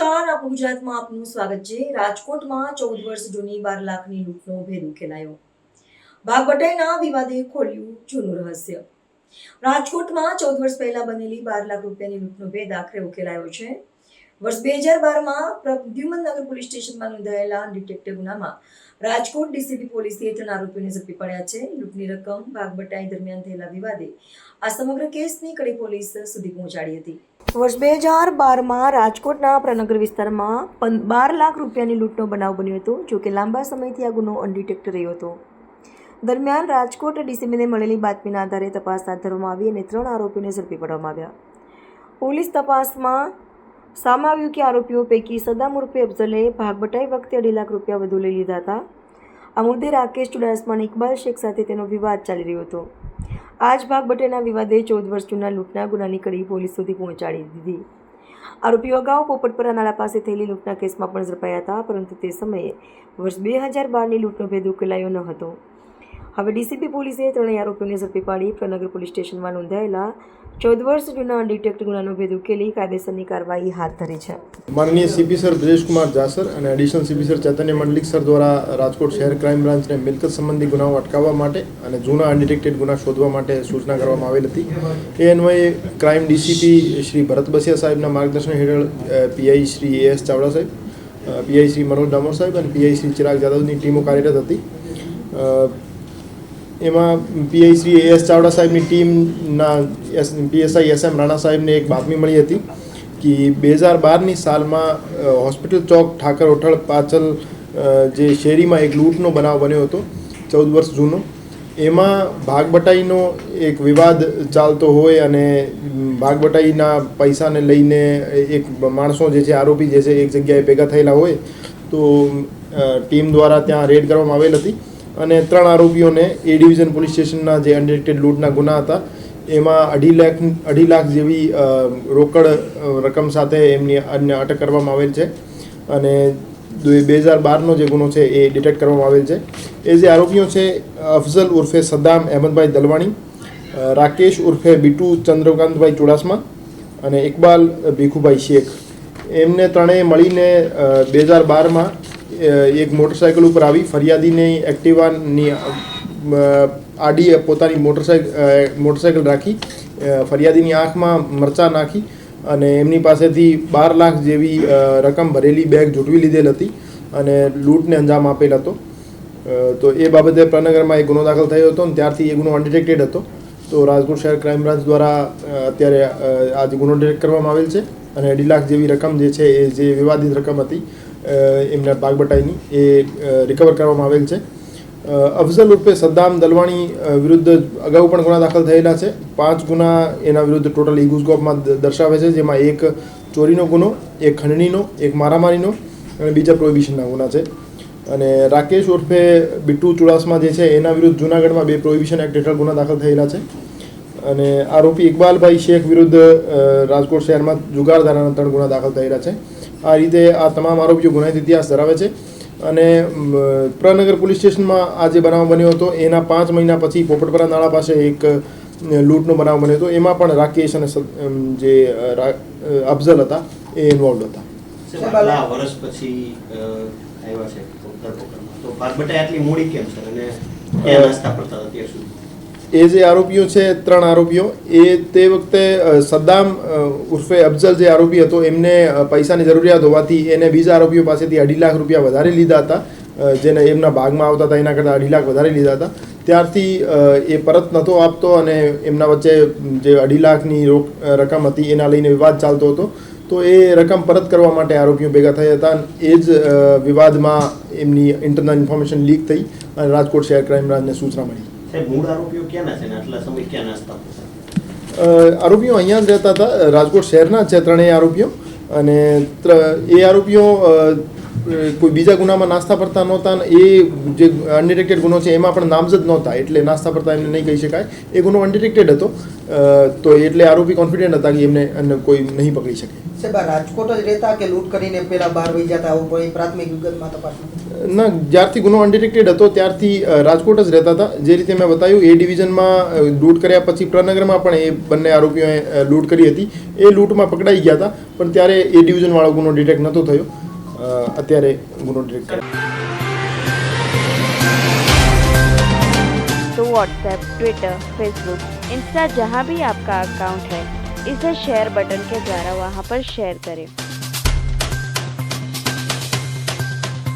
નમસ્કાર, આપણું ગુજરાતમાં આપનું સ્વાગત છે। રાજકોટમાં 14 વર્ષ જૂની 12 લાખની લૂંટનો ભેદ ઉકેલાયો। ભાગભટાઈના વિવાદે ખોલ્યું જૂનું રહસ્ય। રાજકોટમાં 14 વર્ષ પહેલા બનેલી 12 લાખ રૂપિયાની લૂંટનો ભેદ આખરે ઉકેલાયો છે। વર્ષ 2012માં પ્રદ્યુમનનગર પોલીસ સ્ટેશનમાં નોંધાયેલા ડિટેક્ટિવ ગુનામાં રાજકોટ ડીસીપી પોલીસે 3 આરોપીઓને ઝડપી પાડ્યા છે। લૂંટની રકમ ભાગભટાઈ દરમિયાન થયેલા વિવાદે આ સમગ્ર કેસની કડી પોલીસ સુધી પહોંચાડી હતી। વર્ષ 2012માં રાજકોટના પ્રનગર વિસ્તારમાં 12 લાખ રૂપિયાની લૂંટનો બનાવ બન્યો હતો। જોકે લાંબા સમયથી આ ગુનો અનડિટેક્ટ રહ્યો હતો। દરમિયાન રાજકોટ ડીસીપીને મળેલી બાતમીના આધારે તપાસ હાથ ધરવામાં આવી અને 3 આરોપીઓને ઝડપી પાડવામાં આવ્યા। પોલીસ તપાસમાં સામે આવ્યું કે આરોપીઓ પૈકી સદામ ઉર્ફે અફઝલે ભાગભટાઈ વખતે 2.5 લાખ રૂપિયા વધુ લઈ લીધા હતા। આ મુદ્દે રાકેશ ચુડાસમા અને ઇકબાલ શેખ સાથે તેનો વિવાદ ચાલી રહ્યો હતો। આ જ ભાગભટાઈના વિવાદે 14 વર્ષ જૂના લૂંટના ગુનાની કડી પોલીસ સુધી પહોંચાડી દીધી। આરોપીઓ અગાઉ પોપટપરા નાળા પાસે થયેલી લૂંટના કેસમાં પણ ઝડપાયા હતા, પરંતુ તે સમયે વર્ષ 2012ની લૂંટનો ભેદ ઉકેલાયો ન હતો। હવે ડીસીપી પોલીસે 3 આરોપીઓને ઝડપી પાડી પ્રનગર પોલીસ સ્ટેશનમાં નોંધાયેલા 14 વર્ષ જૂના અનડિટેક્ટ ગુનાનો ભેદ ઉકેલી કાયદેસરની કાર્યવાહી હાથ ધરી છે। माननीय CP sir Brajesh Kumar Jha sir और एडिशनल सीपी सर चैतन्य मंडलिक सर द्वारा राजकोट शहर क्राइम ब्रांच ने मिलकत संबंधी गुनाओं अटकाववा माटे अने जूना अनडिटेक्टेड गुना शोधवा माटे सूचना करवामां आवेल हती। ए अन्वये क्राइम डीसीपी श्री भरत बसिया साहेबना मार्गदर्शन हेठळ पीआई श्री एस चावड़ा साहेब, पीआई श्री मनोज डामोर साहेब और पीआई श्री चिराग जादवनी टीमों कार्यरत हती। एમાં પીઆઈ શ્રી એસ ચાવડા સાહેબની ટીમના પીએસઆઈ એસએમ રાણા સાહેબને એક બાતમી મળી હતી કે 2012ની સાલમાં હોસ્પિટલ ચોક ઠાકર હોટલ પાછળ જે શેરીમાં એક લૂંટનો બનાવ બન્યો હતો 14 વર્ષ જૂનો। એમાં ભાગબટાઈનો એક વિવાદ ચાલતો હોય અને ભાગબટાઈના પૈસાને લઈને એક માણસો જે છે આરોપી જે છે એક જગ્યાએ ભેગા થયેલા હોય તો ટીમ દ્વારા ત્યાં રેડ કરવામાં આવેલ હતી અને 3 આરોપીઓને એ ડિવિઝન પોલીસ સ્ટેશનના જે અનડિટેક્ટેડ લૂંટના ગુના હતા એમાં 2.5 લાખ જેવી રોકડ રકમ સાથે એમની અટક કરવામાં આવેલ છે અને 2012નો જે ગુનો છે એ ડિટેક્ટ કરવામાં આવેલ છે। એ જે આરોપીઓ છે અફઝલ ઉર્ફે સદ્દામ અહેમદભાઈ દલવાણી, રાકેશ ઉર્ફે બીટુ ચંદ્રકાંતભાઈ ચુડાસમા અને ઇકબાલ ભીખુભાઈ શેખ, એમને ત્રણેય મળીને 2012માં એક મોટરસાઇકલ ઉપર આવી ફરિયાદીની એક્ટિવાની આડી પોતાની મોટરસાઇકલ રાખી ફરિયાદીની આંખમાં મરચાં નાખી અને એમની પાસેથી 12 લાખ જેવી રકમ ભરેલી બેગ ઝૂંટવી લીધેલ હતી અને લૂંટને અંજામ આપેલ હતો। તો એ બાબતે પ્રનગરમાં એક ગુનો દાખલ થયો હતો અને ત્યારથી એ ગુનો અનડિટેક્ટેડ હતો। તો રાજકોટ શહેર ક્રાઇમ બ્રાન્ચ દ્વારા અત્યારે આ જે ગુનો ડિટેક્ટ કરવામાં આવેલ છે અને 2.5 લાખ જેવી રકમ જે છે એ જે વિવાદિત રકમ હતી એમના ભાગબટાઈની એ રિકવર કરવામાં આવેલ છે। અફઝલ ઉર્ફે સદ્દામ દલવાણી વિરુદ્ધ અગાઉ પણ ગુના દાખલ થયેલા છે। 5 ગુના એના વિરુદ્ધ ટોટલ ઇગુસ્કોપમાં દર્શાવે છે, જેમાં એક ચોરીનો ગુનો, એક ખંડણીનો, એક મારામારીનો અને બીજા પ્રોહિબિશનના ગુના છે। અને રાકેશ ઉર્ફે બીટુ ચુડાસમા જે છે એના વિરુદ્ધ જૂનાગઢમાં 2 પ્રોહિબિશન એક્ટ હેઠળ ગુના દાખલ થયેલા છે અને આરોપી ઇકબાલભાઈ શેખ વિરુદ્ધ રાજકોટ શહેરમાં જુગાર ધારાના 3 ગુના દાખલ થયેલા છે। આ રીતે આ તમામ આરોપીઓ ગુનાહિત ઇતિહાસ ધરાવે છે અને પ્રનગર પોલીસ સ્ટેશનમાં આ જે બનાવ બન્યો હતો એના 5 મહિના પછી પોપટપરા નાળા પાસે એક લૂંટનો બનાવ બન્યો હતો, એમાં પણ રાકેશ અને જે અફઝલ હતા એ ઇન્વોલ્વ હતા। વર્ષ પછી આવ્યા છે તો ભાગબટાઈ આટલી મોડી કેમ છે અને ક્યાં નાસ્તા પડતા હતા ત્યાં સુધી? એ જે આરોપીઓ છે 3 આરોપીઓ એ તે વખતે સદ્દામ ઉર્ફે અફઝલ જે આરોપી હતો એમને પૈસાની જરૂરિયાત હોવાથી એને બીજા આરોપીઓ પાસેથી 2.5 લાખ રૂપિયા વધારે લીધા હતા, જેને એમના ભાગમાં આવતા હતા એના કરતાં 2.5 લાખ વધારે લીધા હતા। ત્યારથી એ પરત નહોતો આપતો અને એમના વચ્ચે જે 2.5 લાખની રકમ હતી એના લઈને વિવાદ ચાલતો હતો। તો એ રકમ પરત કરવા માટે આરોપીઓ ભેગા થયા હતા અને એ જ વિવાદમાં એમની ઇન્ટરનલ ઇન્ફોર્મેશન લીક થઈ અને રાજકોટ શહેર ક્રાઇમ બ્રાન્ચને સૂચના મળી। મૂળ આરોપીઓ ક્યાંના છે ને આટલા સમય ક્યાં નાસ્તા પડતા? આરોપીઓ અહીંયા જ રહેતા હતા, રાજકોટ શહેરના છે 3 આરોપીઓ અને એ આરોપીઓ કોઈ બીજા ગુનામાં નાસ્તા ફરતા નહોતા અને એ જે અનડિટેક્ટેડ ગુનો છે એમાં પણ નામઝદ નહોતા, એટલે નાસ્તા ફરતા એમને નહીં કહી શકાય. એ ગુનો અનડિટેક્ટેડ હતો, તો એટલે આરોપી કોન્ફિડન્ટ હતા કે એમને કોઈ નહીં પકડી શકે. સાહેબ, આ રાજકોટ જ રહેતા કે લૂંટ કરીને પેલા બહાર વહી જતા, આવું કોઈ પ્રાથમિક વિગતમાં તપાસમાં? ના, જ્યારથી ગુનો અનડિટેક્ટેડ હતો ત્યારથી રાજકોટ જ રહેતા હતા. જે રીતે મેં બતાવ્યું, એ ડિવિઝનમાં લૂંટ કર્યા પછી પ્રનગરમાં પણ એ બંને આરોપીઓએ લૂંટ કરી હતી. એ લૂંટમાં પકડાઈ ગયા હતા, પણ ત્યારે એ ડિવિઝનવાળો ગુનો ડિટેક્ટ નહોતો થયો. અત્યારે ગુનો ડિટેક્ટ થયો. तो व्हाट्सएप, ट्विटर, फेसबुक, इंस्टा जहाँ भी आपका अकाउंट है, इसे शेयर बटन के द्वारा वहाँ पर शेयर करें.